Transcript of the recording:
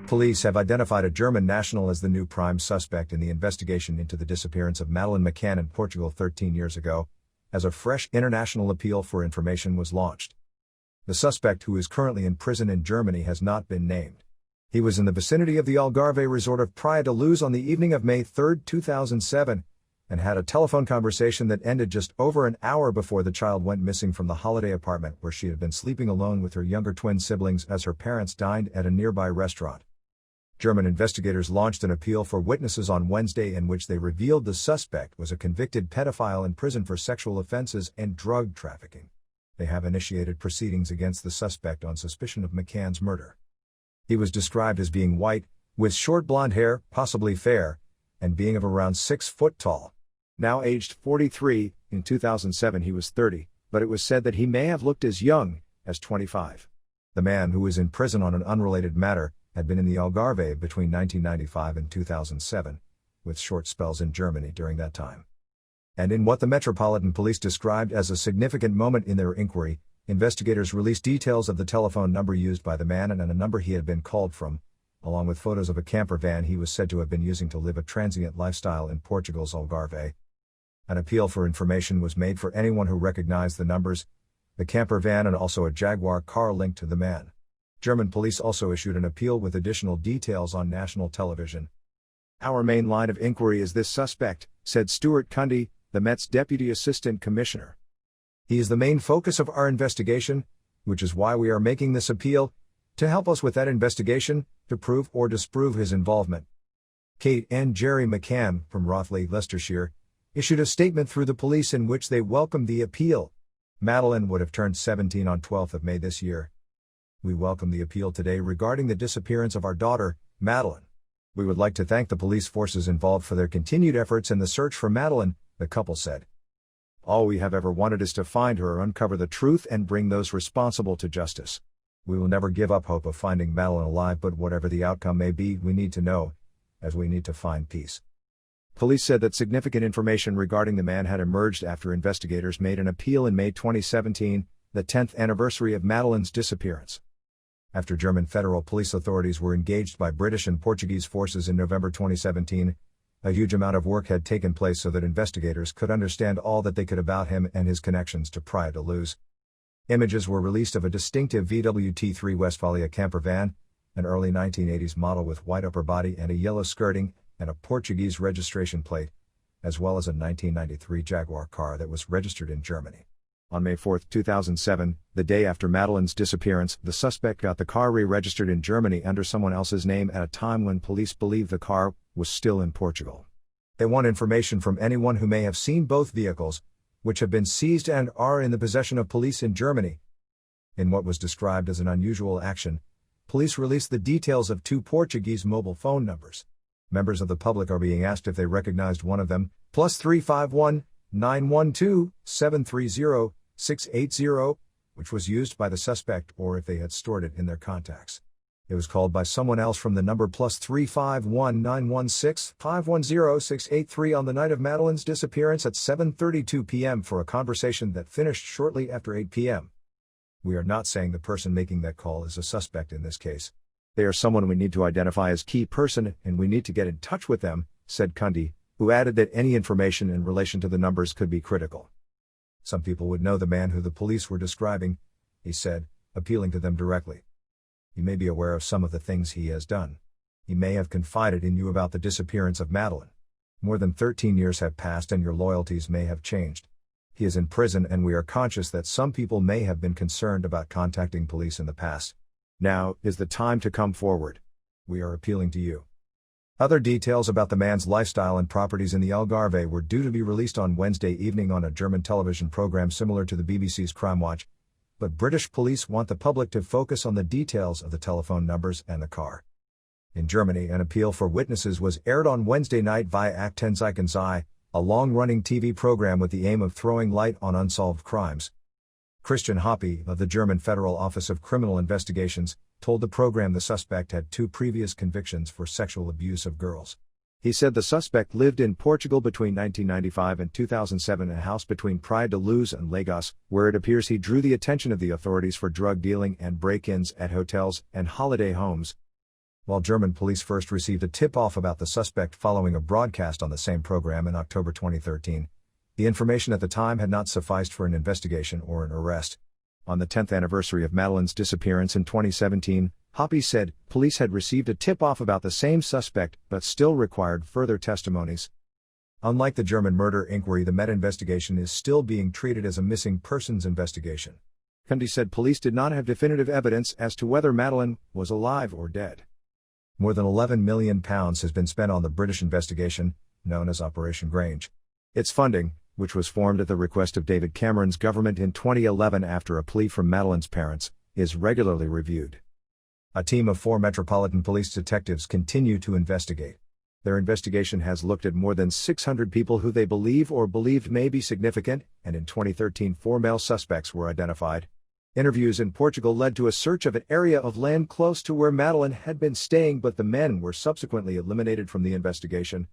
Police have identified a German national as the new prime suspect in the investigation into the disappearance of Madeleine McCann in Portugal 13 years ago, as a fresh international appeal for information was launched. The suspect, who is currently in prison in Germany, has not been named. He was in the vicinity of the Algarve resort of Praia da Luz on the evening of May 3, 2007, and had a telephone conversation that ended just over an hour before the child went missing from the holiday apartment where she had been sleeping alone with her younger twin siblings as her parents dined at a nearby restaurant. German investigators launched an appeal for witnesses on Wednesday in which they revealed the suspect was a convicted pedophile in prison for sexual offenses and drug trafficking. They have initiated proceedings against the suspect on suspicion of McCann's murder. He was described as being white, with short blonde hair, possibly fair, and being of around 6 foot tall. Now aged 43, in 2007 he was 30, but it was said that he may have looked as young as 25. The man, who is in prison on an unrelated matter, had been in the Algarve between 1995 and 2007, with short spells in Germany during that time. And in what the Metropolitan Police described as a significant moment in their inquiry, investigators released details of the telephone number used by the man and a number he had been called from, along with photos of a camper van he was said to have been using to live a transient lifestyle in Portugal's Algarve. An appeal for information was made for anyone who recognized the numbers, the camper van, and also a Jaguar car linked to the man. German police also issued an appeal with additional details on national television. "Our main line of inquiry is this suspect," said Stuart Cundy, the Met's Deputy Assistant Commissioner. "He is the main focus of our investigation, which is why we are making this appeal, to help us with that investigation, to prove or disprove his involvement." Kate and Jerry McCann, from Rothley, Leicestershire, issued a statement through the police in which they welcomed the appeal. Madeleine would have turned 17 on 12th of May this year. "We welcome the appeal today regarding the disappearance of our daughter, Madeleine. We would like to thank the police forces involved for their continued efforts in the search for Madeleine," the couple said. "All we have ever wanted is to find her, uncover the truth, and bring those responsible to justice. We will never give up hope of finding Madeleine alive, but whatever the outcome may be, we need to know, as we need to find peace." Police said that significant information regarding the man had emerged after investigators made an appeal in May 2017, the 10th anniversary of Madeleine's disappearance. After German federal police authorities were engaged by British and Portuguese forces in November 2017, a huge amount of work had taken place so that investigators could understand all that they could about him and his connections to Praia da Luz. Images were released of a distinctive VW-T3 Westfalia camper van, an early 1980s model with white upper body and a yellow skirting, and a Portuguese registration plate, as well as a 1993 Jaguar car that was registered in Germany. On May 4, 2007, the day after Madeleine's disappearance, the suspect got the car re-registered in Germany under someone else's name at a time when police believed the car was still in Portugal. They want information from anyone who may have seen both vehicles, which have been seized and are in the possession of police in Germany. In what was described as an unusual action, police released the details of 2 Portuguese mobile phone numbers. Members of the public are being asked if they recognized one of them, +351 912 730 680, which was used by the suspect, or if they had stored it in their contacts. It was called by someone else from the number +351 916 510 683 on the night of Madeleine's disappearance at 7:32 p.m. for a conversation that finished shortly after 8 p.m. "We are not saying the person making that call is a suspect in this case. They are someone we need to identify as key person, and we need to get in touch with them," said Cundy, who added that any information in relation to the numbers could be critical. "Some people would know the man who the police were describing," he said, appealing to them directly. "You may be aware of some of the things he has done. He may have confided in you about the disappearance of Madeleine. More than 13 years have passed and your loyalties may have changed. He is in prison, and we are conscious that some people may have been concerned about contacting police in the past. Now is the time to come forward. We are appealing to you." Other details about the man's lifestyle and properties in the Algarve were due to be released on Wednesday evening on a German television program similar to the BBC's Crime Watch, but British police want the public to focus on the details of the telephone numbers and the car. In Germany, an appeal for witnesses was aired on Wednesday night via Aktenzeichen Sei, a long-running TV program with the aim of throwing light on unsolved crimes. Christian Hoppe, of the German Federal Office of Criminal Investigations, told the program the suspect had 2 previous convictions for sexual abuse of girls. He said the suspect lived in Portugal between 1995 and 2007 in a house between Praia da Luz and Lagos, where it appears he drew the attention of the authorities for drug dealing and break-ins at hotels and holiday homes. While German police first received a tip-off about the suspect following a broadcast on the same program in October 2013, the information at the time had not sufficed for an investigation or an arrest. On the 10th anniversary of Madeleine's disappearance in 2017, Hoppe said police had received a tip-off about the same suspect but still required further testimonies. Unlike the German murder inquiry, the Met investigation is still being treated as a missing persons investigation. Cundy said police did not have definitive evidence as to whether Madeleine was alive or dead. More than £11 million has been spent on the British investigation, known as Operation Grange. Its funding, which was formed at the request of David Cameron's government in 2011 after a plea from Madeleine's parents, is regularly reviewed. A team of 4 Metropolitan Police detectives continue to investigate. Their investigation has looked at more than 600 people who they believe or believed may be significant, and in 2013 4 male suspects were identified. Interviews in Portugal led to a search of an area of land close to where Madeleine had been staying, but the men were subsequently eliminated from the investigation.